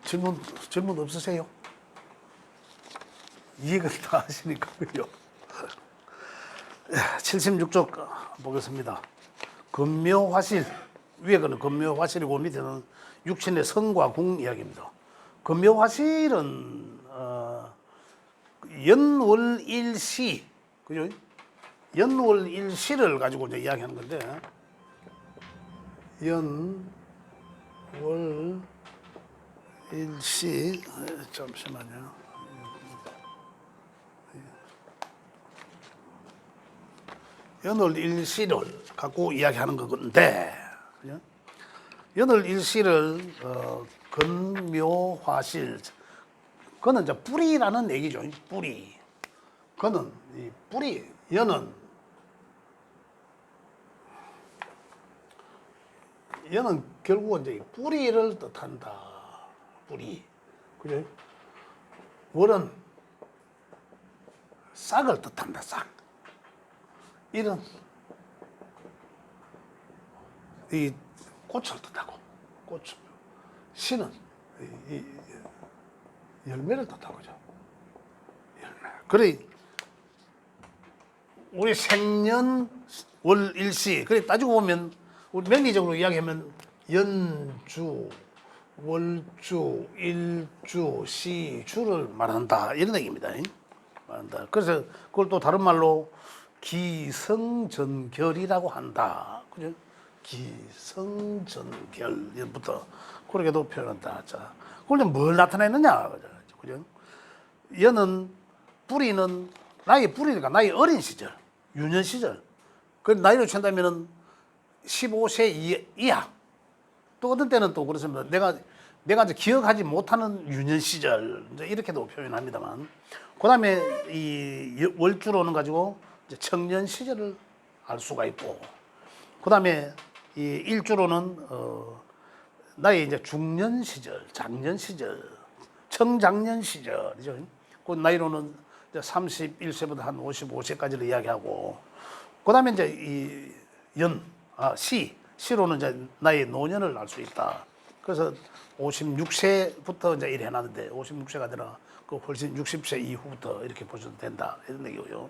질문 없으세요? 이해가 다 하시니까요. 76쪽 보겠습니다. 근묘화실, 위에 거는 근묘화실이고 밑에는 육신의 성과 궁 이야기입니다. 근묘화실은 연월일시, 그죠? 연월일시를 가지고 이제 이야기하는 건데, 연월일시, 잠시만요. 연월일시를 갖고 이야기하는 건데, 그죠? 연월일시를 근묘화실, 그는 이제 뿌리라는 얘기죠. 뿌리. 그는 이 뿌리, 연은 결국은 이제 뿌리를 뜻한다. 뿌리. 그죠? 월은 싹을 뜻한다. 싹. 이런 이 꽃을 뜻하고, 꽃. 시는 이 열매를 뜻하고죠. 열매. 그래 우리 생년 월일시, 그래 따지고 보면 우리 명리적으로 이야기하면 연주, 월주, 일주, 시주를 말한다 이런 얘기입니다. 말한다. 그래서 그걸 또 다른 말로 기성전결이라고 한다. 그죠? 기성전결부터 그렇게도 표현한다. 자, 그걸 뭘 나타내느냐? 그죠? 연은 뿌리는 나의 뿌리니까 나의 어린 시절, 유년 시절. 그 나이로 친다면은 15세 이하. 또 어떤 때는 또 그렇습니다. 내가 이제 기억하지 못하는 유년 시절 이제 이렇게도 표현합니다만. 그다음에 이 월주로는 가지고 이제 청년 시절을 알 수가 있고, 그다음에 이 일주로는 나의 이제 중년 시절, 장년 시절, 청장년 시절이죠. 그 나이로는 이제 31세부터 한 55세까지를 이야기하고, 그다음에 이제 이 시로는 이제 나의 노년을 알 수 있다. 그래서 56세부터 이제 이래 놨는데 56세가 아니라 그 훨씬 60세 이후부터 이렇게 보셔도 된다 이런 얘기고요.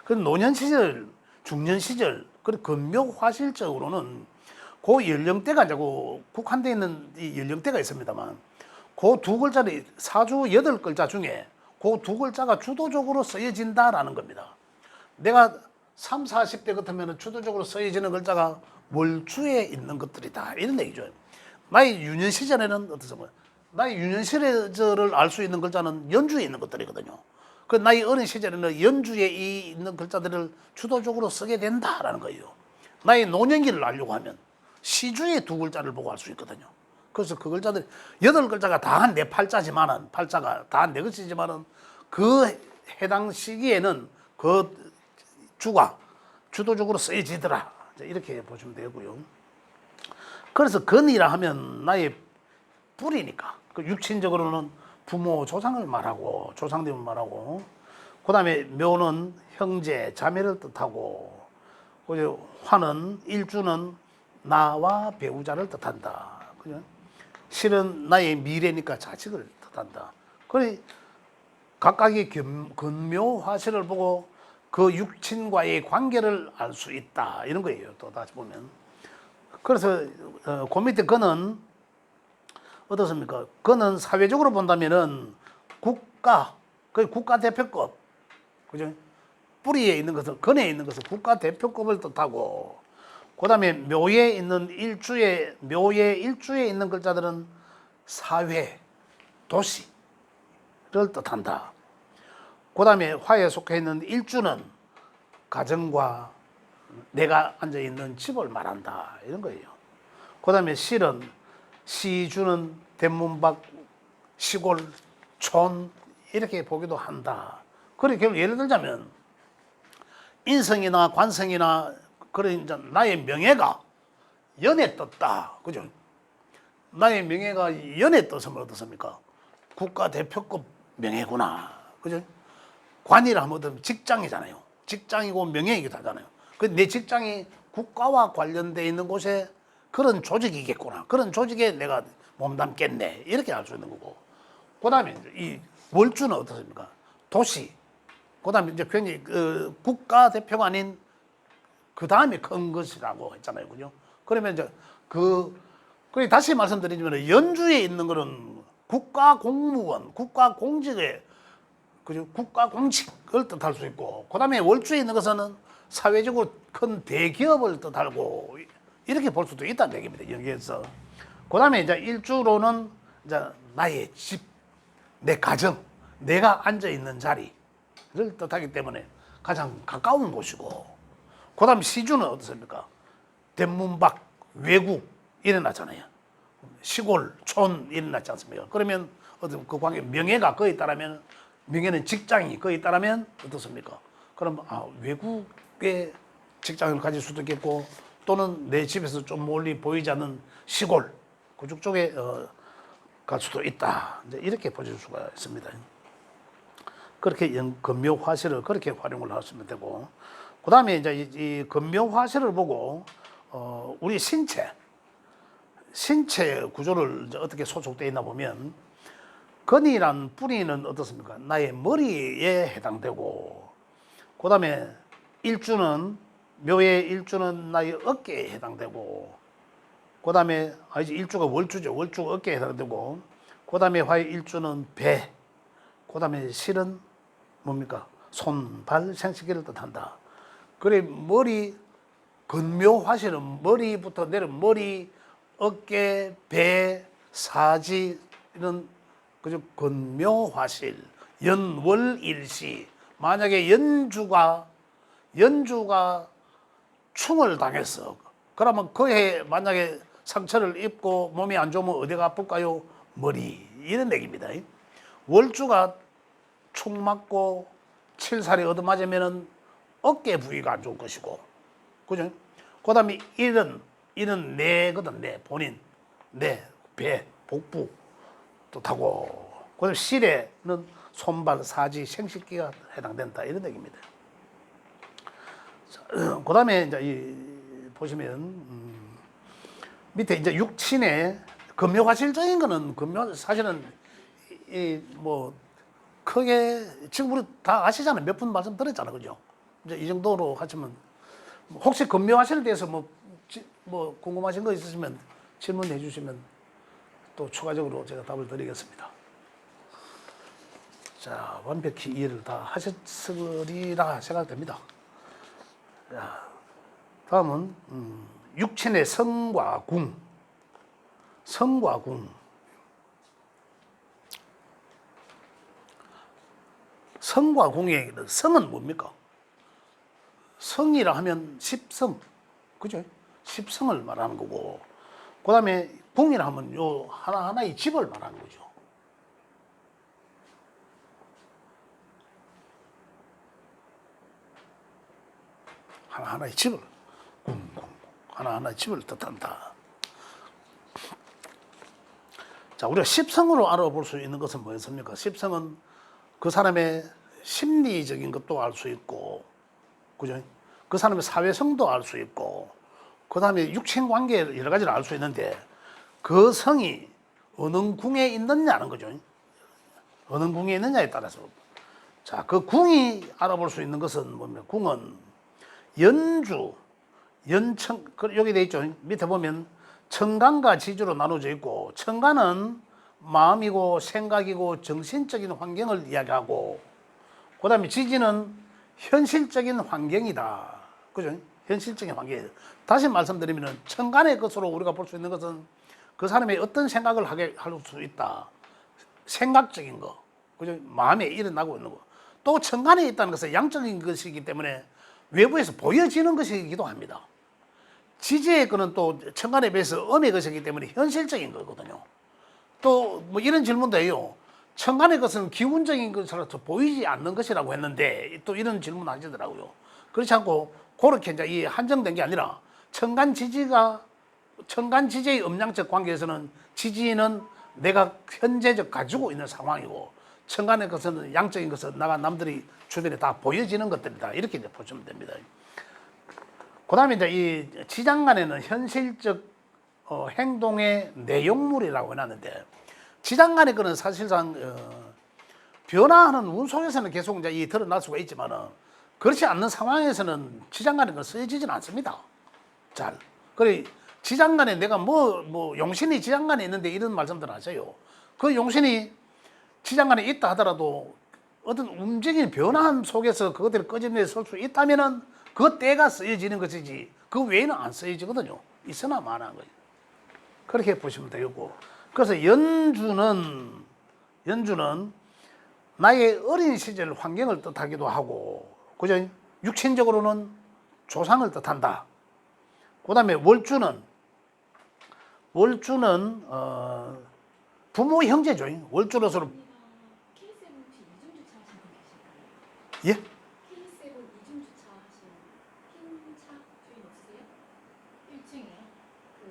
그 노년 시절, 중년 시절, 그리고 근묘화실적으로는 그 연령대가 이제 국한되어 있는 이 연령대가 있습니다만, 그 두 글자를 사주 8글자 중에 그 두 글자가 주도적으로 쓰여진다라는 겁니다. 내가 3, 40대 같으면 주도적으로 쓰여지는 글자가 월주에 있는 것들이다 이런 얘기죠. 나의 유년 시절에는 어떻습니까? 나의 유년 시절을 알 수 있는 글자는 연주에 있는 것들이거든요. 그 나의 어린 시절에는 연주에 있는 글자들을 주도적으로 쓰게 된다라는 거예요. 나의 노년기를 알려고 하면 시주의 두 글자를 보고 알 수 있거든요. 그래서 그 글자들 8글자가 다 한 네 팔자지만은, 팔자가 다 한 네 글씨지만은 그 해당 시기에는 그 주가 주도적으로 쓰여지더라. 이렇게 보시면 되고요. 그래서 근이라 하면 나의 뿌리니까, 그 육친적으로는 부모, 조상을 말하고, 조상님을 말하고, 그 다음에 묘는 형제, 자매를 뜻하고, 그리고 화는, 일주는 나와 배우자를 뜻한다. 그죠? 실은 나의 미래니까 자식을 뜻한다. 그래, 각각의 근묘화실을 보고 그 육친과의 관계를 알 수 있다. 이런 거예요. 또 다시 보면. 그래서, 그 밑에 근은 어떻습니까? 그는 사회적으로 본다면은 국가, 그 국가대표급, 그죠? 뿌리에 있는 것은, 근에 있는 것은 국가대표급을 뜻하고, 그 다음에 묘에 있는 묘의 일주에 있는 글자들은 사회, 도시를 뜻한다. 그 다음에 화에 속해 있는 일주는 가정과 내가 앉아있는 집을 말한다. 이런 거예요. 그 다음에 실은, 시주는 대문 밖, 시골, 촌 이렇게 보기도 한다. 그래 결국 예를 들자면 인성이나 관성이나 그런 이제 나의 명예가 연에 떴다. 그죠? 나의 명예가 연에 떠서면 어떻습니까? 국가대표급 명예구나. 그죠? 관이라 하면 직장이잖아요. 직장이고 명예이기도 하잖아요. 그 내 직장이 국가와 관련되어 있는 곳에 그런 조직이겠구나. 그런 조직에 내가 몸담겠네. 이렇게 알 수 있는 거고. 그 다음에 이 월주는 어떻습니까? 도시. 그 다음에 이제 굉장히 국가대표가 아닌 그 다음에 큰 것이라고 했잖아요. 그죠? 그러면 이제 그래 다시 말씀드리면 연주에 있는 거는 국가 공무원, 국가 공직에 그죠? 국가 공직을 뜻할 수 있고, 그 다음에 월주에 있는 것은 사회적으로 큰 대기업을 뜻하고 이렇게 볼 수도 있다는 얘기입니다. 여기에서. 그 다음에 이제 일주로는 이제 나의 집, 내 가정, 내가 앉아 있는 자리를 뜻하기 때문에 가장 가까운 곳이고, 그 다음에 시주는 어떻습니까? 대문 밖, 외국 일어나잖아요. 시골, 촌 일어났지 않습니까? 그러면 어떤 그 관계 명예가 거의 따르면 명예는 직장이 거의 따르면 어떻습니까? 그럼 외국의 직장을 가질 수도 있겠고 또는 내 집에서 좀 멀리 보이지 않는 시골 그쪽 쪽에 갈 수도 있다. 이제 이렇게 보실 수가 있습니다. 그렇게 금묘화실을 그렇게 활용을 하시면 되고, 그 다음에 이제 이 금묘화실을 보고 우리 신체 구조를 이제 어떻게 소속되어 있나 보면 건이란 뿌리는 어떻습니까? 나의 머리에 해당되고, 그 다음에 묘의 일주는 나의 어깨에 해당되고, 그 다음에 일주가 월주죠. 월주가 어깨에 해당되고, 그 다음에 화의 일주는 배, 그 다음에 실은 뭡니까? 손, 발, 생식기를 뜻한다. 그래 건묘화실은 머리부터 내려 머리, 어깨, 배, 사지 이런 그죠? 건묘화실, 연월일시. 만약에 연주가 충을 당했어. 그러면 그 해 만약에 상처를 입고 몸이 안 좋으면 어디가 아플까요? 머리. 이런 얘기입니다. 월주가 충 맞고 칠살이 얻어맞으면 어깨 부위가 안 좋을 것이고, 그죠? 그 다음에 일은 뇌거든, 뇌, 본인. 뇌, 배, 복부. 뜻하고, 그 실에는 손발, 사지, 생식기가 해당된다 이런 얘기입니다. 그 다음에 이제 보시면 밑에 이제 육친의 금묘화실적인 거는 사실은 뭐 크게 지금 우리 다 아시잖아요. 몇 분 말씀 드렸잖아요, 그죠? 이제 이 정도로 하시면 혹시 금묘화실에 대해서 뭐 궁금하신 거 있으시면 질문해 주시면 또 추가적으로 제가 답을 드리겠습니다. 자, 완벽히 이해를 다 하셨으리라 생각됩니다. 자, 다음은 육친의 성과 궁. 성과 궁. 성과 궁의 성은 뭡니까? 성이라 하면 십성, 그죠? 십성을 말하는 거고, 그 다음에 궁이라 하면 요 하나하나의 집을 말하는 거죠. 하나하나의 집을, 하나하나의 집을 뜻한다. 자, 우리가 십성으로 알아볼 수 있는 것은 뭐였습니까? 십성은 그 사람의 심리적인 것도 알 수 있고, 그죠? 그 사람의 사회성도 알 수 있고, 그 다음에 육친 관계 여러 가지를 알 수 있는데, 그 성이 어느 궁에 있느냐는 거죠. 어느 궁에 있느냐에 따라서. 자, 그 궁이 알아볼 수 있는 것은 뭐냐면, 궁은 연주, 연청, 여기 돼 있죠. 밑에 보면 청간과 지주로 나눠져 있고, 청간은 마음이고 생각이고 정신적인 환경을 이야기하고, 그 다음에 지지는 현실적인 환경이다. 그죠? 현실적인 환경. 다시 말씀드리면 청간의 것으로 우리가 볼 수 있는 것은 그 사람이 어떤 생각을 하게 할 수 있다. 생각적인 거. 그죠? 마음에 일어나고 있는 거. 또 청간에 있다는 것은 양적인 것이기 때문에 외부에서 보여지는 것이기도 합니다. 지지의 거는 또 청간에 비해서 음의 것이기 때문에 현실적인 거거든요. 또 뭐 이런 질문도 해요. 청간의 것은 기운적인 것으로서 보이지 않는 것이라고 했는데 또 이런 질문 하시더라고요. 그렇지 않고 그렇게 이제 이 한정된 게 아니라 청간 지지의 음양적 관계에서는 지지는 내가 현재적 가지고 있는 상황이고, 청간의 것은 양적인 것은 나가 남들이 주변에 다 보여지는 것들이다. 이렇게 이제 보시면 됩니다. 그 다음에 이제 이 지장간에는 현실적 행동의 내용물이라고 해놨는데 지장간의 거는 사실상 변화하는 운 속에서는 계속 이제 이 드러날 수가 있지만은 그렇지 않는 상황에서는 지장간의 건 쓰여지진 않습니다. 잘. 그래 지장간에 내가 뭐 용신이 지장간에 있는데 이런 말씀들 하세요. 그 용신이 지장간에 있다 하더라도 어떤 움직이는 변화함 속에서 그것들이 꺼짐에 설 수 있다면은 그 때가 쓰여지는 것이지 그 외에는 안 쓰여지거든요. 있으나 마나한 거예요. 그렇게 보시면 되겠고. 그래서 연주는 나의 어린 시절 환경을 뜻하기도 하고, 그죠? 육신적으로는 조상을 뜻한다. 그 다음에 월주는 부모 형제죠. 월주로서 K7 혹시 이중주차 하신 분 계신가요? 예? K7 이중주차 하신 흰차 주인 없으세요? 1층에 그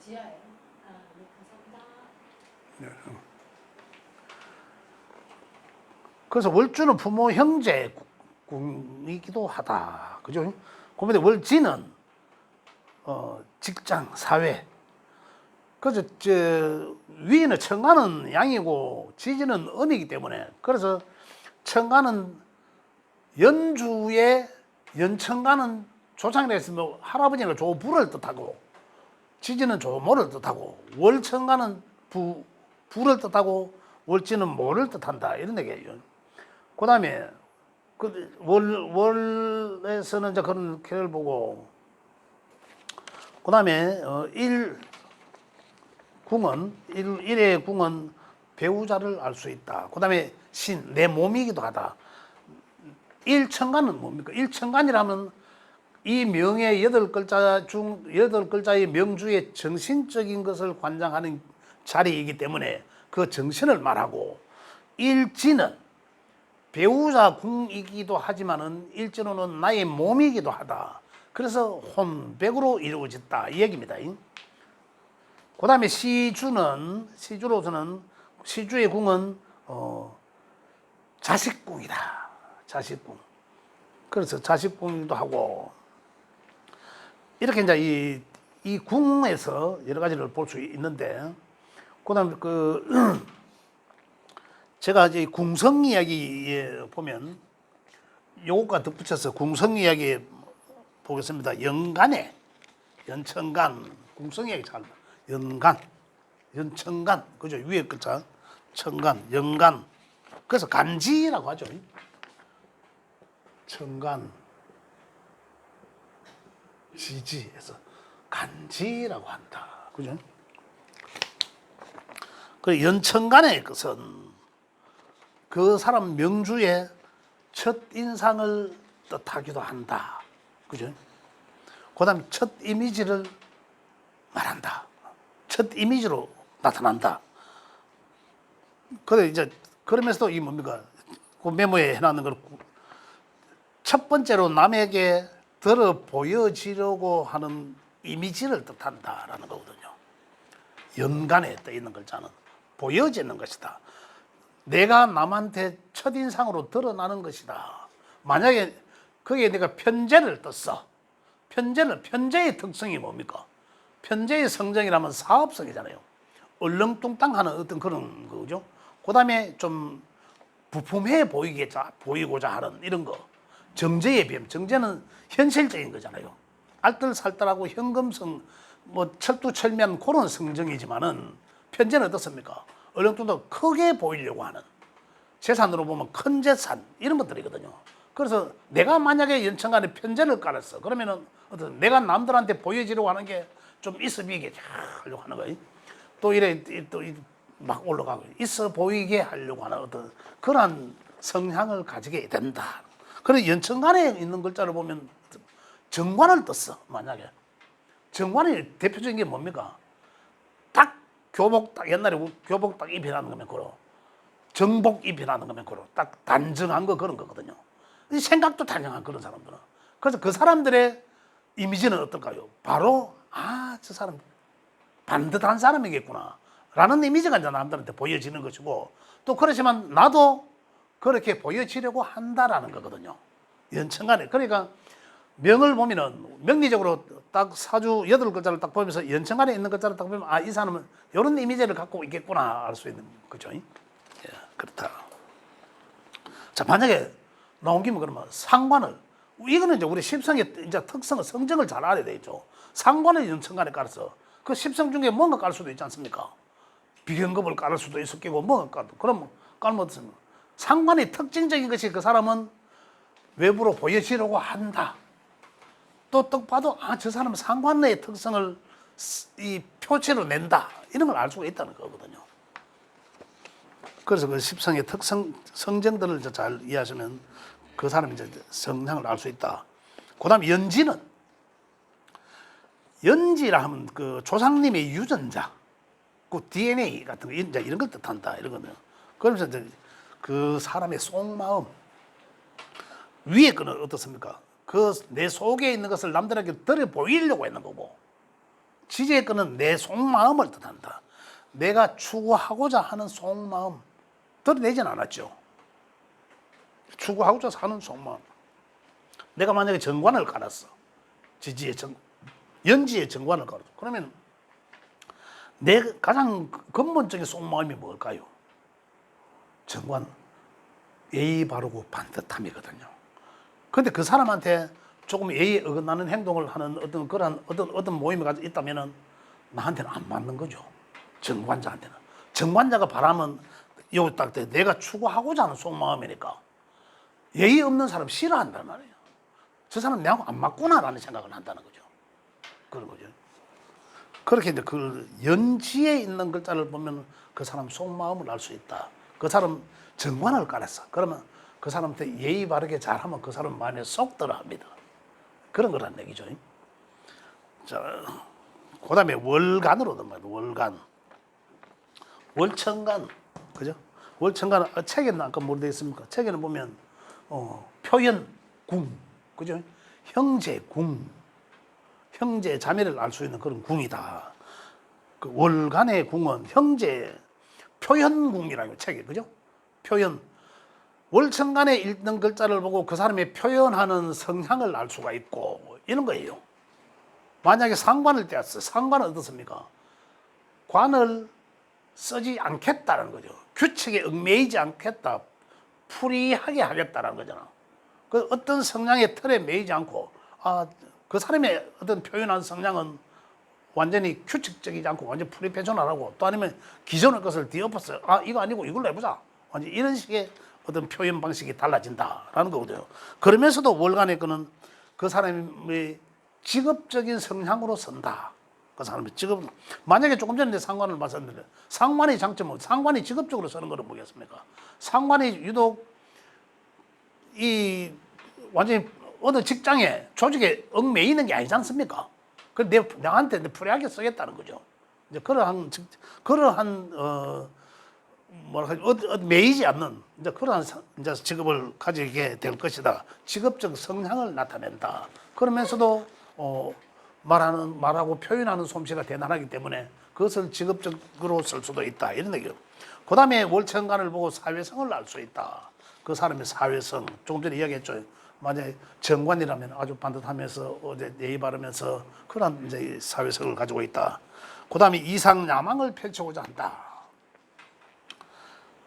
지하에요. 아, 네, 감사합니다. 그래서 월주는 부모 형제 궁이기도 하다. 그죠? 그런데 월지는 직장, 사회. 그래서 위에는 청가는 양이고 지지는 음이기 때문에 그래서 청가는 연주의 연청가는 조상이라 했으면 할아버지는 조부를 뜻하고 지지는 조모를 뜻하고 월청가는 부를 뜻하고 월지는 모를 뜻한다 이런 얘기예요. 그 다음에 월에서는 이제 그런 개를 보고 그 다음에 일의 궁은 배우자를 알 수 있다. 그 다음에 신, 내 몸이기도 하다. 일천간은 뭡니까? 일천간이라면 이 명의 8글자 중 8글자의 명주의 정신적인 것을 관장하는 자리이기 때문에 그 정신을 말하고 일지는 배우자 궁이기도 하지만은 일지로는 나의 몸이기도 하다. 그래서 혼백으로 이루어졌다 이 얘기입니다. 그 다음에 시주로서는 시주의 궁은 자식궁이다. 자식궁. 그래서 자식궁이기도 하고 이렇게 이제 이 궁에서 여러 가지를 볼 수 있는데 그 다음에 제가 이제 궁성 이야기에 보면 요것과 덧붙여서 궁성 이야기 보겠습니다. 연간에 연천간 궁성 이야기 잘 연간 연천간 그죠 위에 글자 천간 연간 그래서 간지라고 하죠. 천간 지지에서 간지라고 한다. 그죠? 그 연천간의 것은 그 사람 명주의 첫 인상을 뜻하기도 한다. 그죠? 그 다음에 첫 이미지를 말한다. 첫 이미지로 나타난다. 그래, 이제, 그러면서도 이 뭡니까? 그 메모에 해놨는 걸 첫 번째로 남에게 들어 보여지려고 하는 이미지를 뜻한다라는 거거든요. 연간에 떠 있는 글자는 보여지는 것이다. 내가 남한테 첫인상으로 드러나는 것이다. 만약에 거기에 내가 편제를 떴어. 편제의 특성이 뭡니까? 편제의 성정이라면 사업성이잖아요. 얼렁뚱땅하는 어떤 그런 거죠. 그 다음에 좀 부품해 보이고자 하는 이런 거. 정제에 비하면 정제는 현실적인 거잖아요. 알뜰살뜰하고 현금성, 뭐 철두철미한 그런 성정이지만은 편제는 어떻습니까? 얼렁뚱땅 크게 보이려고 하는 재산으로 보면 큰 재산 이런 것들이거든요. 그래서 내가 만약에 연천간에 편제를 깔았어. 그러면은 어떤 내가 남들한테 보여지려고 하는 게 좀 있어 보이게 하려고 하는 거예요. 또 이래 또 막 올라가고 있어 보이게 하려고 하는 어떤 그러한 성향을 가지게 된다. 그래서 연천간에 있는 글자를 보면 정관을 떴어. 만약에 정관의 대표적인 게 뭡니까? 딱 교복 딱 옛날에 교복 딱 입혀놨는 거면 그러 정복 입혀놨는 거면 그러 딱 단정한 거 그런 거거든요. 생각도 단정한 그런 사람들은. 그래서 그 사람들의 이미지는 어떨까요? 바로 저 사람 반듯한 사람이겠구나 라는 이미지가 이제 남들한테 보여지는 것이고 또 그렇지만 나도 그렇게 보여지려고 한다라는 거거든요. 연천간에. 그러니까 명을 보면은 명리적으로 딱 사주 8글자를 딱 보면서 연천간에 있는 글자를 딱 보면 아, 이 사람은 이런 이미지를 갖고 있겠구나 알 수 있는 거죠. 예, 그렇다. 자, 만약에 나온 김에 그러면 상관을, 이거는 이제 우리 십성의 이제 특성을, 성정을 잘 알아야 되겠죠. 상관을 연천간에 깔아서 그 십성 중에 뭔가 깔 수도 있지 않습니까? 비경금을 깔을 수도 있을 거고 뭔가 깔도. 그럼 깔면 어떻습니까? 상관이 특징적인 것이 그 사람은 외부로 보여지려고 한다. 또 딱 봐도 아, 저 사람은 상관의 특성을 이 표체로 낸다. 이런 걸 알 수가 있다는 거거든요. 그래서 그 십성의 특성, 성정들을 잘 이해하시면 그 사람의 이제 성향을 알 수 있다. 그 다음에 연지는, 연지라 하면 그 조상님의 유전자, 그 DNA 같은 거, 이제 이런 걸 뜻한다. 이러거든요. 그러면서 이제 그 사람의 속마음, 위에 거는 어떻습니까? 그 내 속에 있는 것을 남들에게 들여 보이려고 했는 거고, 지지의 거는 내 속마음을 뜻한다. 내가 추구하고자 하는 속마음, 드러내진 않았죠. 추구하고자 하는 속마음. 내가 만약에 정관을 깔았어. 지지의 연지의 정관을 깔았어. 그러면 내 가장 근본적인 속마음이 뭘까요? 정관, 예의 바르고 반듯함이거든요. 그런데 그 사람한테 조금 예의에 어긋나는 행동을 하는 어떤 그런 어떤 모임이 있다면은 나한테는 안 맞는 거죠. 정관자한테는. 정관자가 바라면 요 딱 내가 추구하고자 하는 속마음이니까 예의 없는 사람 싫어한단 말이에요. 저 사람 내하고 안 맞구나라는 생각을 한다는 거죠. 그런 거죠. 그렇게 이제 그 연지에 있는 글자를 보면 그 사람 속마음을 알 수 있다. 그 사람 정관을 깔았어. 그러면 그 사람한테 예의 바르게 잘하면 그 사람 마음에 쏙 들어 합니다. 그런 거란 얘기죠. 자, 그 다음에 월간으로 넘어가요. 월간. 월천간. 그죠? 월천간, 책에는 아까 뭐 되어 있습니까? 책에는 보면, 표현, 궁. 그죠? 형제, 궁. 형제, 자매를 알 수 있는 그런 궁이다. 그 월간의 궁은 형제, 표현궁이라고 책에, 그죠? 표현. 월천간에 읽는 글자를 보고 그 사람이 표현하는 성향을 알 수가 있고, 이런 거예요. 만약에 상관을 떼었어. 상관은 어떻습니까? 관을 쓰지 않겠다는 거죠. 규칙에 얽매이지 않겠다. 프리하게 하겠다는 거잖아. 그 어떤 성향의 틀에 매이지 않고, 아, 그 사람의 어떤 표현한 성향은 완전히 규칙적이지 않고 완전 프리페셔널하고, 또 아니면 기존의 것을 뒤엎어서 아, 이거 아니고 이걸로 해보자. 완전 이런 식의 어떤 표현 방식이 달라진다라는 거거든요. 그러면서도 월간의 거는 그 사람의 직업적인 성향으로 선다. 그 사람의 직업, 만약에 조금 전에 상관을 말씀드렸는데, 상관의 장점은 상관이 직업적으로 쓰는 거를 보겠습니까? 상관이 유독 이 완전히 어느 직장에 조직에 얽매이는 게 아니지 않습니까? 그 나한테 프리하게 쓰겠다는 거죠. 이제 그러한 매이지 않는 이제 그러한 이제 직업을 가지게 될 것이다. 직업적 성향을 나타낸다. 그러면서도 말하고 표현하는 솜씨가 대단하기 때문에 그것을 직업적으로 쓸 수도 있다. 이런 얘기요. 그 다음에 월천간을 보고 사회성을 알 수 있다. 그 사람의 사회성. 조금 전에 이야기했죠. 만약에 정관이라면 아주 반듯하면서 어제 예의 바르면서 그런 이제 사회성을 가지고 있다. 그 다음에 이상야망을 펼치고자 한다.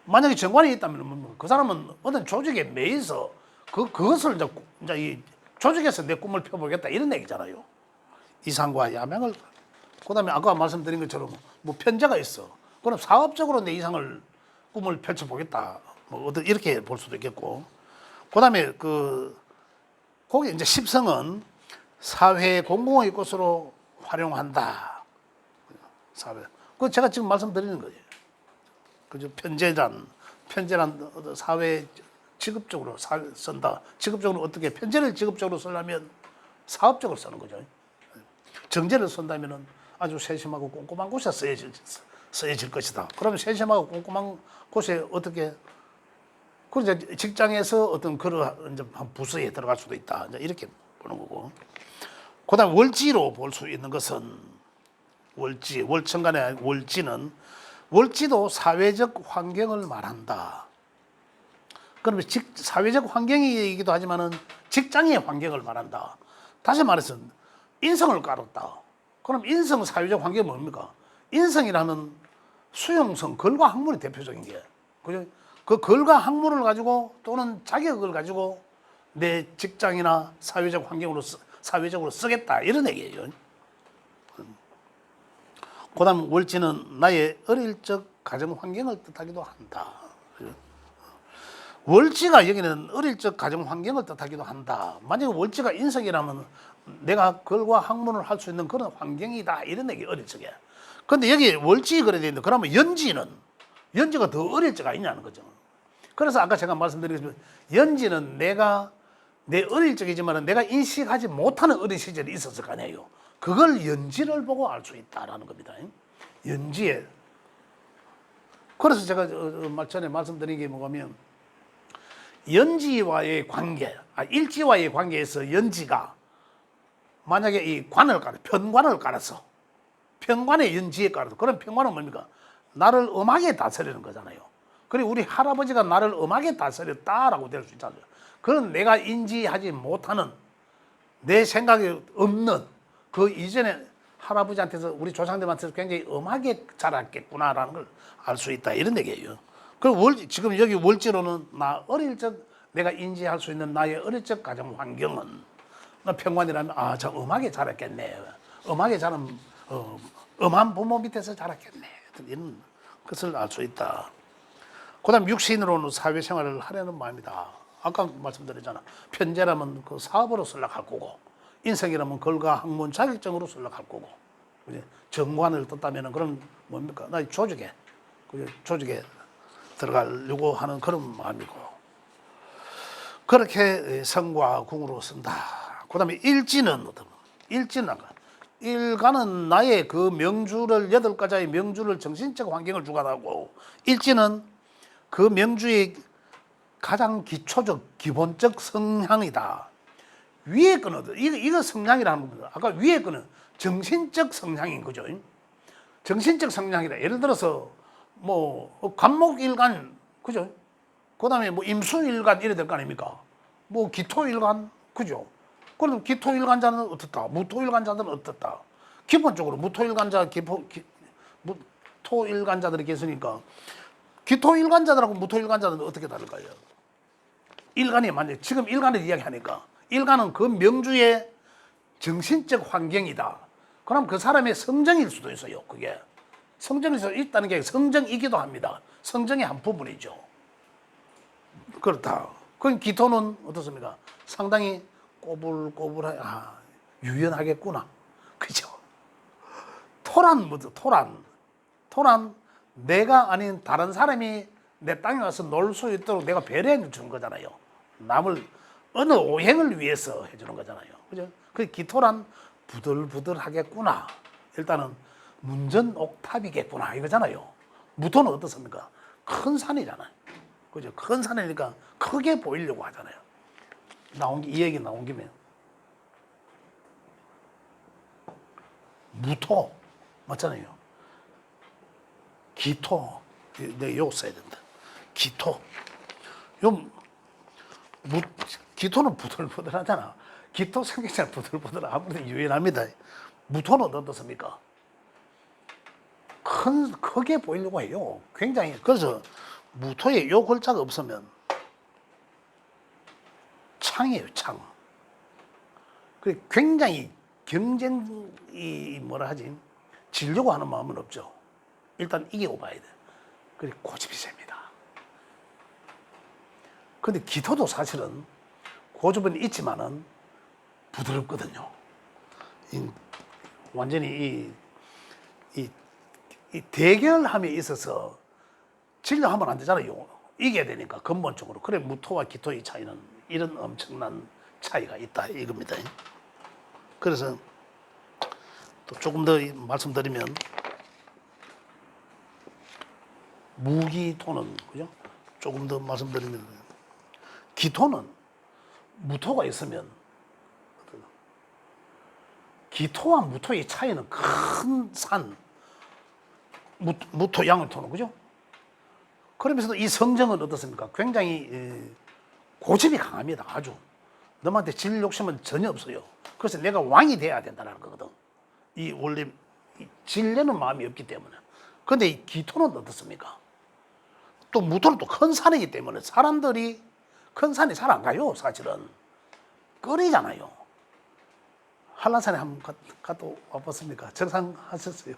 만약에 정관이 있다면 그 사람은 어떤 조직에 매여서 그것을 이제 이 조직에서 내 꿈을 펴보겠다 이런 얘기잖아요. 이상과 야망을. 그 다음에 아까 말씀드린 것처럼 뭐 편제가 있어. 그럼 사업적으로 내 이상을 꿈을 펼쳐보겠다. 뭐 어떤 이렇게 볼 수도 있겠고. 그 다음에 거기 이제 십성은 사회 공공의 것으로 활용한다. 사회. 그 제가 지금 말씀드리는 거예요. 그죠? 편제란 사회 직업적으로 쓴다. 직업적으로 어떻게 편제를 직업적으로 쓰려면 사업적으로 쓰는 거죠. 정제를 쓴다면은 아주 세심하고 꼼꼼한 곳에 쓰여질 것이다. 그러면 세심하고 꼼꼼한 곳에 어떻게 그 직장에서 어떤 그런 이제 부서에 들어갈 수도 있다. 이제 이렇게 보는 거고. 그다음 월지로 볼 수 있는 것은 월천간의 월지는 월지도 사회적 환경을 말한다. 그러면 사회적 환경이기도 하지만은 직장의 환경을 말한다. 다시 말해서 인성을 깔았다. 그럼 인성 사회적 환경이 뭡니까? 인성이라는 수용성, 글과 학문이 대표적인 게. 그죠? 그 글과 학문을 가지고 또는 자격을 가지고 내 직장이나 사회적 환경으로 사회적으로 쓰겠다 이런 얘기예요. 그다음 월지는 나의 어릴 적 가정 환경을 뜻하기도 한다. 월지가 여기는 어릴 적 가정 환경을 뜻하기도 한다. 만약에 월지가 인성이라면 내가 글과 학문을 할 수 있는 그런 환경이다 이런 얘기 어릴 적에. 근데 여기 월지 그래야 되는데 그러면 연지가 더 어릴 적가 있냐는 거죠. 그래서 아까 제가 말씀드리겠지만 연지는 내가 내 어릴 적이지만 내가 인식하지 못하는 어린 시절이 있었을 거 아니에요. 그걸 연지를 보고 알 수 있다라는 겁니다. 연지에. 그래서 제가 전에 말씀드린 게 뭐냐면 연지와의 관계, 일지와의 관계에서 연지가 만약에 이 관을 깔아, 편관을 깔았어. 편관의 연지에 깔아서 그런 편관은 뭡니까? 나를 엄하게 다스리는 거잖아요. 그리고 우리 할아버지가 나를 엄하게 다스렸다라고 될 수 있잖아요. 그런 내가 인지하지 못하는 내 생각이 없는 그 이전에 할아버지한테서 우리 조상들한테서 굉장히 엄하게 자랐겠구나라는 걸 알 수 있다 이런 얘기예요. 그리고 지금 여기 월지로는 나 어릴 적 내가 인지할 수 있는 나의 어릴 적 가정 환경은 나 평관이라면 저 엄하게 자랐겠네. 엄하게 자란 엄한 부모 밑에서 자랐겠네. 이런 것을 알 수 있다. 그다음 육신으로는 사회생활을 하려는 마음이다. 아까 말씀드렸잖아. 편제라면 그 사업으로 쓰려고 할 거고, 인성이라면 글과 학문 자격증으로 쓰려고 할 거고, 정관을 떴다면 그런 뭡니까? 나 조직에 들어가려고 하는 그런 마음이고, 그렇게 성과 궁으로 쓴다. 그다음에 일지는 어떤? 일지는 아까 일가는 나의 그 명주를 8가지의 명주를 정신적 환경을 주관하고 일지는 그 명주의 가장 기초적 기본적 성향이다. 위에 거는 이거 성향이라는 겁니다. 아까 위에 거는 정신적 성향인 거죠. 정신적 성향이다. 예를 들어서 뭐 관목일간 그죠? 그다음에 뭐 임수일간 이래 될 거 아닙니까? 뭐 기토일간 그죠? 그럼 기토일간자는 어떻다? 무토일간자들은 어떻다? 기본적으로 무토일간자들이 계시니까 기토일간자들하고 무토일간자들은 어떻게 다를까요? 일간이 만약 지금 일간을 이야기하니까 일간은 그 명주의 정신적 환경이다. 그럼 그 사람의 성정일 수도 있어요. 그게 성정일 수 있다는 게 성정이기도 합니다. 성정의 한 부분이죠. 그렇다. 그럼 기토는 어떻습니까? 상당히 꼬불꼬불해. 유연하겠구나. 그죠? 토란 뭐죠? 토란 내가 아닌 다른 사람이 내 땅에 와서 놀 수 있도록 내가 배려해 주는 거잖아요. 남을 어느 오행을 위해서 해주는 거잖아요. 그죠? 그 기토란 부들부들하겠구나. 일단은 문전옥탑이겠구나 이거잖아요. 무토는 어떻습니까? 큰 산이잖아요. 그죠? 큰 산이니까 크게 보이려고 하잖아요. 이 얘기 나온 김에 무토 맞잖아요. 기토 내가 요거 써야 된다. 기토 기토는 부들부들하잖아. 기토 생기잖아. 부들부들 아무래도 유연합니다. 무토는 어떻습니까? 크게 보이려고 해요. 굉장히. 그래서 무토에 요 글자가 없으면 창이에요, 창. 그래 굉장히 경쟁이 지려고 하는 마음은 없죠. 일단 이기고 봐야 돼. 그래 고집이 셉니다. 근데 기토도 사실은 고집은 있지만은 부드럽거든요. 완전히 이 대결함에 있어서 지려 하면 안 되잖아요. 이겨야 되니까 근본적으로. 그래 무토와 기토의 차이는 이런 엄청난 차이가 있다 이겁니다. 그래서 또 조금 더 말씀드리면 무기토는 그죠? 조금 더 말씀드리면 기토는 무토가 있으면 기토와 무토의 차이는 큰 산 무토 양을토는 그죠? 그러면서도 이 성정은 어떻습니까? 굉장히 고집이 강합니다. 아주 너한테 질 욕심은 전혀 없어요. 그래서 내가 왕이 돼야 된다는 거거든. 이 원래 질려는 마음이 없기 때문에. 근데 이 기토는 어떻습니까? 또 무토는 또 큰 산이기 때문에 사람들이 큰 산에 잘 안 가요. 사실은 꺼리잖아요. 한라산에 한번 갔다 와봤습니까? 정상하셨어요?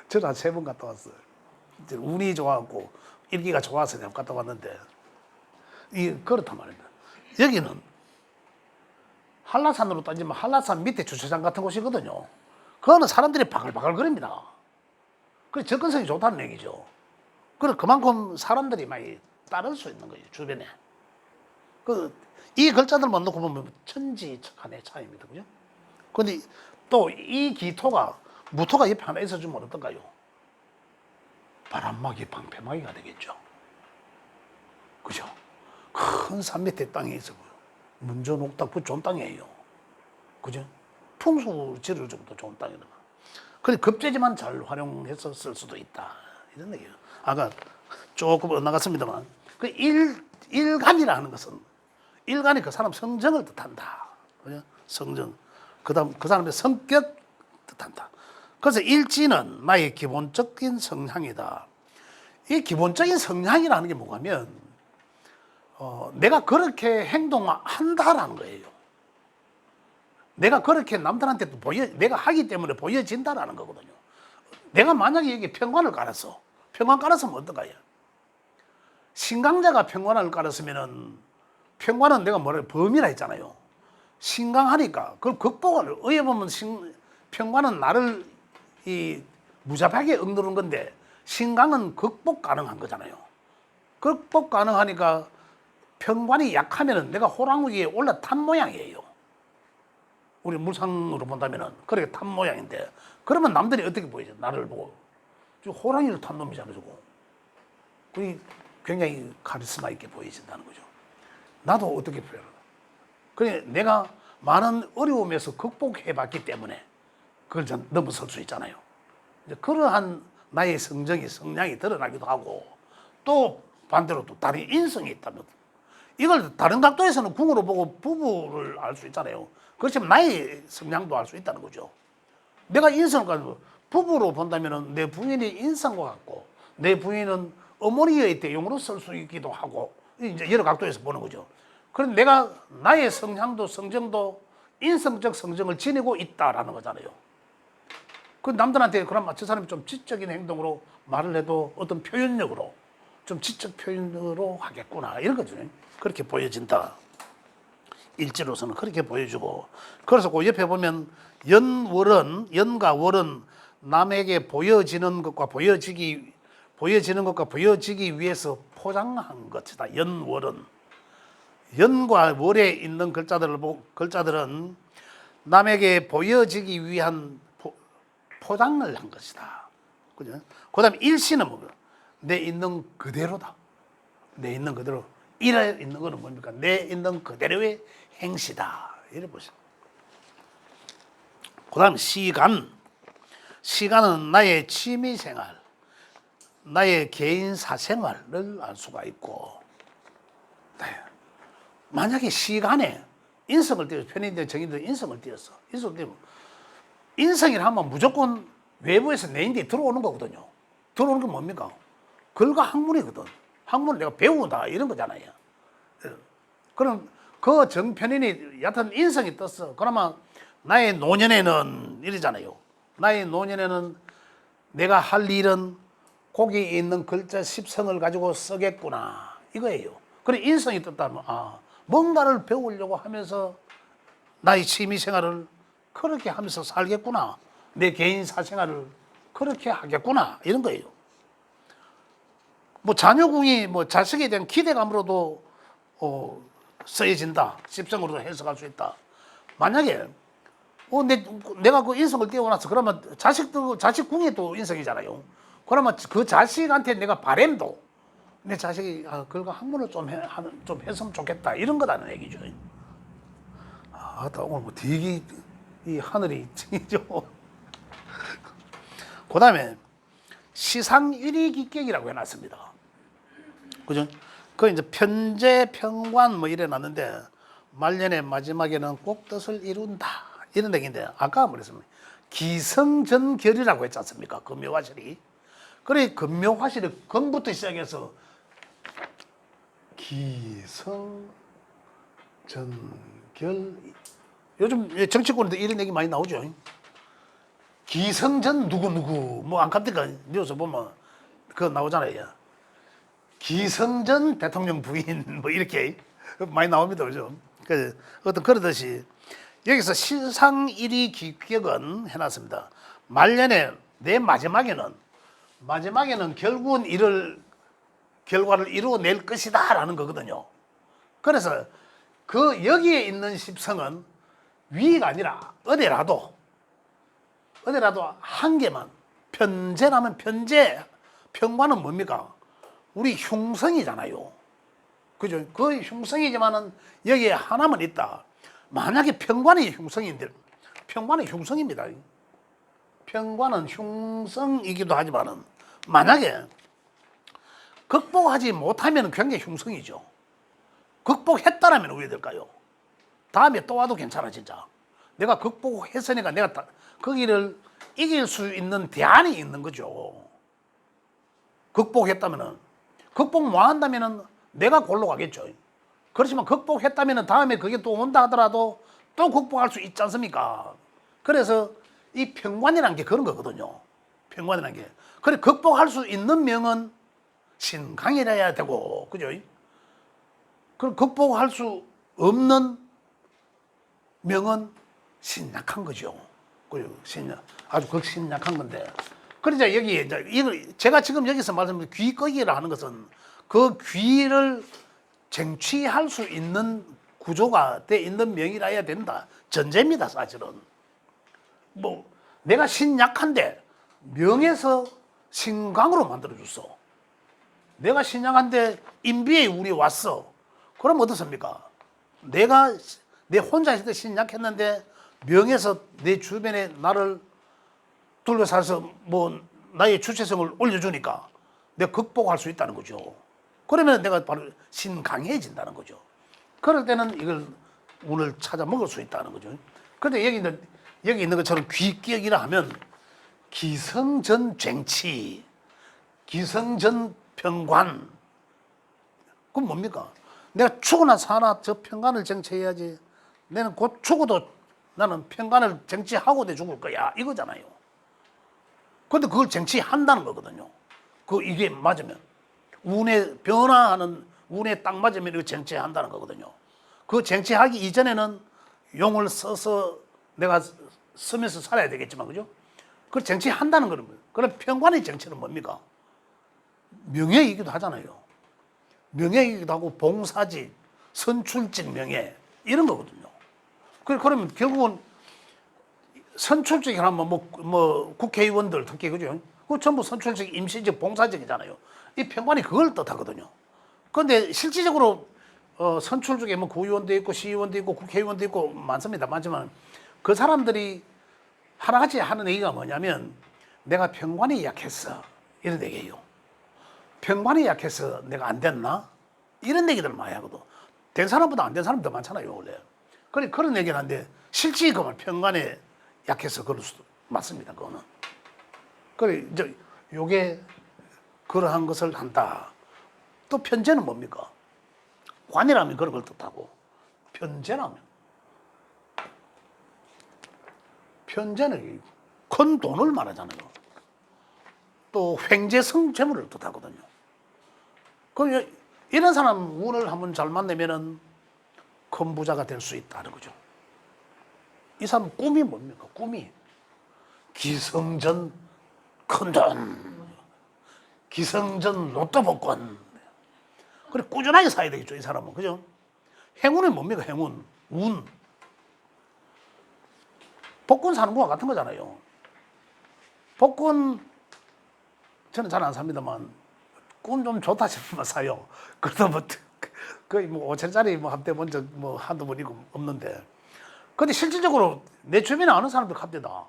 저는 한 3번 갔다 왔어요. 이제 운이 좋아갖고 일기가 좋아서 내가 갔다 왔는데 이 그렇단 말입니다. 여기는 한라산으로 따지면 한라산 밑에 주차장 같은 곳이거든요. 그거는 사람들이 바글바글거립니다. 그래서 접근성이 좋다는 얘기죠. 그래 그만큼 사람들이 많이 따를 수 있는 거예요. 주변에. 이 글자들만 놓고 보면 천지간의 차이입니다. 그죠? 근데 또 이 기토가 무토가 옆에 하나 있어주면 어떨까요? 바람막이 방패막이가 되겠죠. 그죠? 큰 산 밑에 땅에 있어 보여. 문전 옥탑 그 좋은 땅이에요. 그죠? 풍수지를 좀더 좋은 땅이다. 그래 급제지만 잘 활용해서 쓸 수도 있다. 이런 얘기예요. 아까 조금 엇나갔습니다만 그 일간이라 하는 것은 일간이 그 사람 성정을 뜻한다. 그죠? 성정. 그다음 그 사람의 성격 뜻한다. 그래서 일지는 나의 기본적인 성향이다. 이 기본적인 성향이라는 게 뭐냐면 내가 그렇게 행동한다라는 거예요. 내가 그렇게 남들한테 내가 하기 때문에 보여진다라는 거거든요. 내가 만약에 여기 평관을 깔았어. 평관 깔았으면 어떨까요? 신강자가 평관을 깔았으면은 평관은 내가 뭐라 범이라 했잖아요. 신강하니까 그걸 극복을 의에 보면 평관은 나를 무자비하게 억누른 건데 신강은 극복 가능한 거잖아요. 극복 가능하니까 평관이 약하면은 내가 호랑 위에 올라탄 모양이에요. 우리 물상으로 본다면은 그렇게 탄 모양인데 그러면 남들이 어떻게 보이죠? 나를 보고 호랑이를 탄 놈이잖아요. 저거. 그게 굉장히 카리스마 있게 보여진다는 거죠. 나도 어떻게 표현하나? 그래 내가 많은 어려움에서 극복해봤기 때문에 그걸 좀 넘어설 수 있잖아요. 이제 그러한 나의 성향이 드러나기도 하고 또 반대로 또 다른 인성이 있다면 이걸 다른 각도에서는 궁으로 보고 부부를 알 수 있잖아요. 그렇지만 나의 성향도 알 수 있다는 거죠. 내가 인성을 가지고 부부로 본다면 내 부인이 인성과 같고 내 부인은 어머니의 대용으로 쓸 수 있기도 하고 이제 여러 각도에서 보는 거죠. 그럼 내가 나의 성향도 성정도 인성적 성정을 지니고 있다라는 거잖아요. 그 남들한테 그럼 저 사람이 좀 지적인 행동으로 말을 해도 어떤 표현력으로 좀 지적 표현으로 하겠구나 이런 거죠. 그렇게 보여진다. 일지로서는 그렇게 보여주고 그래서 그 옆에 보면 연과 월은 남에게 보여지는 것과 보여지기 위해서 포장한 것이다. 연월은 연과 월에 있는 글자들은 남에게 보여지기 위한 포장을 한 것이다. 그죠? 그다음에 일시는 뭡니까? 내 있는 그대로다. 내 있는 그대로. 일에 있는 거는 뭡니까? 내 있는 그대로의 행시다. 이래 보시죠. 그다음 시간은 나의 취미생활, 나의 개인 사생활을 알 수가 있고, 네. 만약에 시간에 인성을 띄어서 편의점 정의들 인성을 띄었어. 인성을 띄우면 인성이라 하면 무조건 외부에서 내 인대에 들어오는 거거든요. 들어오는 게 뭡니까? 글과 학문이거든. 학문을 내가 배우다 이런 거잖아요. 그럼 그 정편인이 얕은 인성이 떴어. 그러면 나의 노년에는 이러잖아요. 나의 노년에는 내가 할 일은 거기에 있는 글자 10성을 가지고 쓰겠구나 이거예요. 그래 인성이 떴다면 뭔가를 배우려고 하면서 나의 취미생활을 그렇게 하면서 살겠구나. 내 개인 사생활을 그렇게 하겠구나 이런 거예요. 뭐 자녀궁이 뭐 자식에 대한 기대감으로도 쓰여진다. 10성으로도 해석할 수 있다. 만약에 내가 그 인성을 띄워놨어. 그러면 자식궁이 또 인성이잖아요. 그러면 그 자식한테 내가 바램도 내 자식이 그거 학문을 좀 했으면 좋겠다 이런 거다는 얘기죠. 오늘 뭐 되게 이 하늘이 찡이죠. 그다음에 시상일이기격이라고 해놨습니다. 그죠? 그 이제 편재, 평관 뭐 이래 놨는데 말년의 마지막에는 꼭 뜻을 이룬다 이런 얘기인데 아까 말했습니다. 기성전결이라고 했지 않습니까? 금묘화실이. 그래 금묘화실이 금부터 시작해서 기성전결 요즘 정치권에도 이런 얘기 많이 나오죠. 기성전 누구 뭐 안 갑니까? 뉴스 보면 그거 나오잖아요. 기성전 대통령 부인 뭐 이렇게 많이 나옵니다. 그죠? 그 어떤 그러듯이 여기서 신상일이 기격은 해놨습니다. 말년에 내 마지막에는 결국은 이를 결과를 이루어낼 것이다라는 거거든요. 그래서 그 여기에 있는 십성은 위가 아니라 어디라도 한 개만 편재라면 편재 평관은 뭡니까? 우리 흉성이잖아요. 그죠? 그 흉성이지만은 여기에 하나만 있다. 만약에 평관이 흉성인데 평관은 흉성입니다. 평관은 흉성이기도 하지만은 만약에 극복하지 못하면 굉장히 흉성이죠. 극복했다라면 왜 될까요? 다음에 또 와도 괜찮아 진짜. 내가 극복했으니까 내가 거기를 이길 수 있는 대안이 있는 거죠. 극복했다면은 극복 못 한다면은 내가 골로 가겠죠. 그렇지만 극복했다면은 다음에 그게 또 온다 하더라도 또 극복할 수 있지 않습니까? 그래서 이 평관이라는 게 그런 거거든요. 평관이라는 게. 그래 극복할 수 있는 명은 신강이라야 되고, 그죠? 그럼 극복할 수 없는 명은 신약한 거죠. 그죠? 아주 극신약한 건데. 그러자 여기 이제 이걸 제가 지금 여기서 말씀드린 귀꺼기라 하는 것은 그 귀를 쟁취할 수 있는 구조가 돼 있는 명이라야 된다. 전제입니다, 사실은. 뭐 내가 신약한데 명에서 신강으로 만들어 줬어. 내가 신약한데 인비에 우리 왔어. 그럼 어떻습니까? 내가 내 혼자 있을 때 신약했는데 명에서 내 주변에 나를 둘러싸서 뭐 나의 주체성을 올려주니까 내가 극복할 수 있다는 거죠. 그러면 내가 바로 신강해진다는 거죠. 그럴 때는 이걸 운을 찾아 먹을 수 있다는 거죠. 그런데 여기 있는 것처럼 귀격이라 하면 기성전 쟁취, 기성전 평관. 그건 뭡니까? 내가 죽으나 사나 저 평관을 쟁취해야지. 내는 곧 죽어도 나는 평관을 쟁취하고 내 죽을 거야. 이거잖아요. 근데 그걸 쟁취한다는 거거든요. 이게 맞으면. 운에 변화하는 운에 딱 맞으면 이거 쟁취한다는 거거든요. 그 쟁취하기 이전에는 용을 써서 내가 쓰면서 살아야 되겠지만, 그죠? 그걸 쟁취한다는 거는 뭐예요? 그럼 평관의 쟁취는 뭡니까? 명예이기도 하잖아요. 명예이기도 하고 봉사직, 선출직 명예 이런 거거든요. 그러면 결국은 선출직을 하면 뭐 국회의원들 특히 그죠? 그 전부 선출직, 임시직, 봉사직이잖아요. 이 평관이 그걸 뜻하거든요. 그런데 실질적으로 선출직에 뭐 구의원도 있고 시의원도 있고 국회의원도 있고 많습니다. 많지만 그 사람들이 하나같이 하는 얘기가 뭐냐면 내가 평관이 약했어 이런 얘기예요. 평관이 약해서 내가 안 됐나? 이런 얘기들 많이 하거든. 된 사람보다 안 된 사람도 많잖아요 원래. 그런 얘기를 하는데 실제 그만 평관에 약해서 그럴 수도 맞습니다. 그거는. 그래 이제 요게 그러한 것을 한다. 또 편재는 뭡니까? 관이라면 그런 걸 뜻하고 편재는 큰 돈을 말하잖아요. 또 횡재성 재물을 뜻하거든요. 그럼 이런 사람 운을 한번 잘 만나면은 큰 부자가 될 수 있다는 거죠. 이 사람 꿈이 뭡니까? 꿈이 기성전 큰돈, 기성전 로또 복권. 그래 꾸준하게 사야 되겠죠, 이 사람은. 그죠? 행운은 뭡니까? 행운, 운. 복권 사는 거와 같은 거잖아요. 복권 저는 잘 안 삽니다만 꿈 좀 좋다 싶으면 사요. 그러다 뭐 거의 뭐 5천짜리 뭐 한때 먼저 뭐 한두 번이고 없는데. 근데 실질적으로 내 주변에 아는 사람들 갑니다.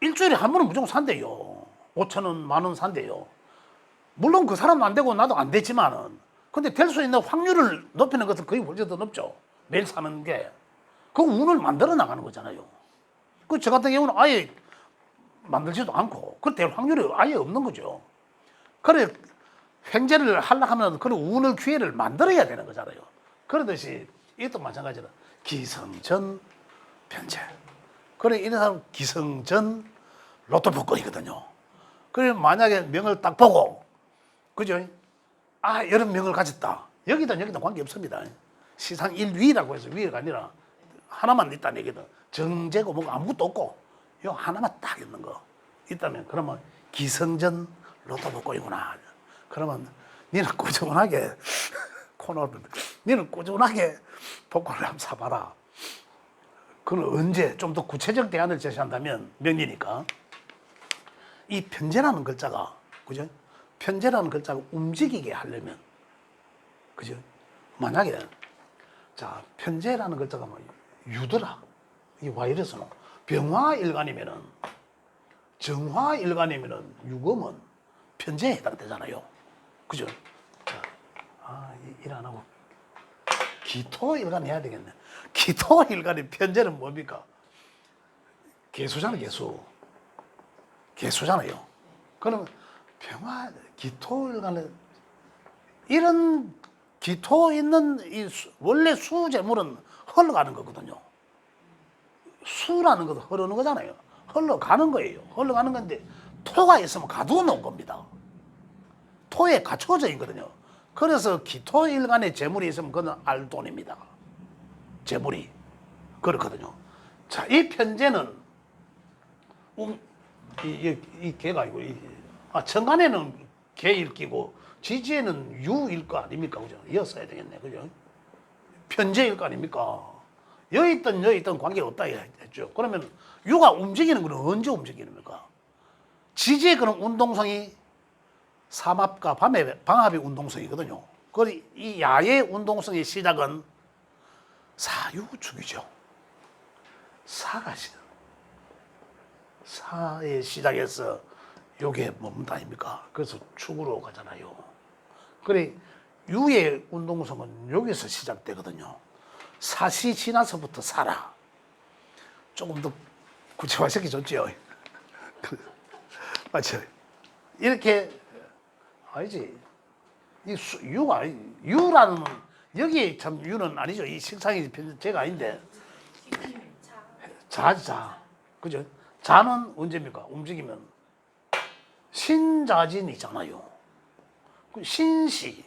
일주일에 한 번은 무조건 산대요. 5천 원, 10,000원 산대요. 물론 그 사람은 안 되고 나도 안 되지만은 근데 될 수 있는 확률을 높이는 것은 거의 훨씬 더 높죠. 매일 사는 게. 그 운을 만들어 나가는 거잖아요. 그 저 같은 경우는 아예 만들지도 않고 그 될 확률이 아예 없는 거죠. 그래 횡재를 하려고 하면 그런 운을 기회를 만들어야 되는 거잖아요. 그러듯이 이것도 마찬가지로 기성전 편재. 그래 이런 사람 기성전 로또 복권이거든요. 그래 만약에 명을 딱 보고 그죠? 아 이런 명을 가졌다. 여기다 관계 없습니다. 시상 1위라고 해서 위가 아니라 하나만 있다는 얘기든 정제고 뭐가 아무것도 없고 요 하나만 딱 있는 거 있다면 그러면 기성전 로또 복권이구나. 그러면 니는 꾸준하게 코너를 니는 꾸준하게 복권을 한번 사봐라. 그건 언제 좀 더 구체적 대안을 제시한다면 명리니까 이 편재라는 글자가 그죠? 편재라는 글자가 움직이게 하려면 그죠? 만약에 자 편재라는 글자가 뭐 유더라 이 와이러스는 병화일간이면은 정화일간이면은 유금은 편재에 해당되잖아요. 그죠? 자, 일 안 하고 기토일간 해야 되겠네. 기토일간의 편재는 뭡니까? 개수잖아요, 개수. 개수잖아요. 그러면 병화 기토일간에 이런 기토 있는 이 원래 수재물은 흘러가는 거거든요. 수라는 것도 흐르는 거잖아요. 흘러가는 거예요. 흘러가는 건데 토가 있으면 가두어 놓은 겁니다. 토에 갖춰져 있거든요. 그래서 기토일간에 재물이 있으면 그건 알돈입니다. 재물이 그렇거든요. 자, 이 편재는 이 개가 아니고 천간에는 개일 끼고 지지에는 유일 거 아닙니까? 그죠? 이었어야 되겠네. 그죠? 편재일 거 아닙니까? 여기 있던 관계가 없다 했죠. 그러면 유가 움직이는 건 언제 움직이는 겁니까? 지지의 그런 운동성이 삼합과 방합의 운동성이거든요. 그리고 이 야의 운동성의 시작은 사유축이죠. 사의 시작에서 요게 뭡니다 아닙니까? 그래서 축으로 가잖아요. 그래 유의 운동성은 여기서 시작되거든요. 사시 지나서부터 사라. 조금 더 구체화시키 좋죠. 맞죠? 이렇게 아니지. 유라는 여기 참 유는 아니죠. 이 식상이 제가 아닌데 자 그죠? 자는 언제입니까? 움직이면 신자진이잖아요. 신시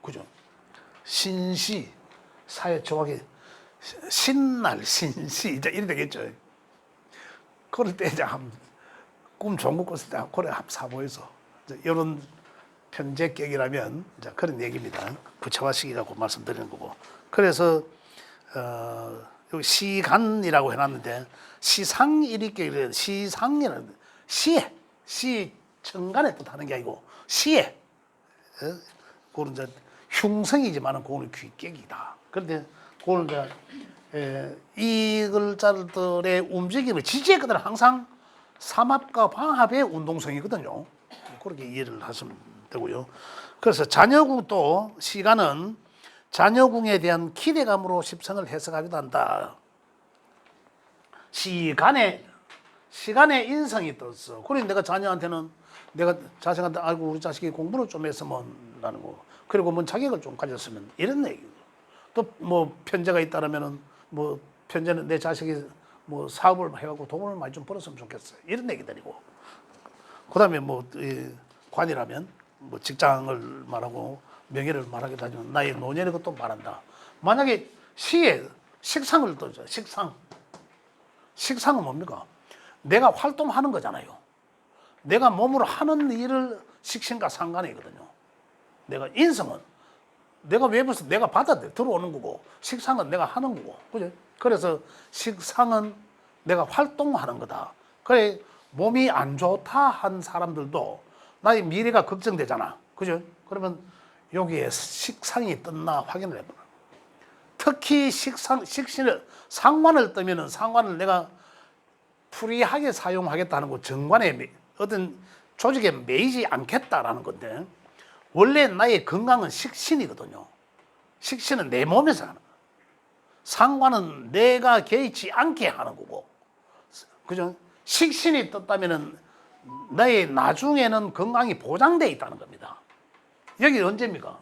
그죠? 신시 사회 정확히 신날 신시 이제 이래 되겠죠. 그럴 때 이제 꿈 좋은 거 꿨을 때 그래 한번 사보여서 이런 편재격이라면 이제 그런 얘기입니다. 구체화시키라고 말씀드리는 거고. 그래서 여기 시간이라고 해놨는데 시상 이렇게 시상이라는 시 천간에 뜻하는 게 아니고 시에 그건 이제 흉성이지만은 그거는 귀격이다. 그런데 그거는 이제 이 글자들의 움직임을 지지의 것들은 항상 삼합과 방합의 운동성이거든요. 그렇게 이해를 하시면 되고요. 그래서 자녀궁도 시간은 자녀궁에 대한 기대감으로 십성을 해석하기도 한다. 시간에 인성이 떴어. 그래 내가 자녀한테는 내가 자식한테 아이고 우리 자식이 공부를 좀 했으면 라는 거. 그리고 뭐 자격을 좀 가졌으면 이런 얘기. 또 뭐 편제가 있다라면은 뭐 편제는 내 자식이 뭐 사업을 해갖고 돈을 많이 좀 벌었으면 좋겠어. 이런 얘기들이고. 그다음에 뭐 관이라면 뭐 직장을 말하고 명예를 말하기도 하지만 나의 노년의 것도 말한다. 만약에 시에 식상을 떠줘. 식상은 뭡니까? 내가 활동하는 거잖아요. 내가 몸으로 하는 일을 식신과 상관이거든요. 내가 인성은 내가 외부에서 내가 받아들여 들어오는 거고 식상은 내가 하는 거고. 그죠? 그래서 식상은 내가 활동하는 거다. 그래 몸이 안 좋다 한 사람들도 나의 미래가 걱정되잖아. 그죠? 그러면 여기에 식상이 떴나 확인을 해보라. 특히 식신을 상관을 뜨면은 상관을 내가 프리하게 사용하겠다는 거 정관에 어떤 조직에 매이지 않겠다라는 건데 원래 나의 건강은 식신이거든요. 식신은 내 몸에서 하는 거예요. 상관은 내가 개의치 않게 하는 거고, 그죠? 식신이 떴다면은 나의 나중에는 건강이 보장되어 있다는 겁니다. 여기 언제입니까?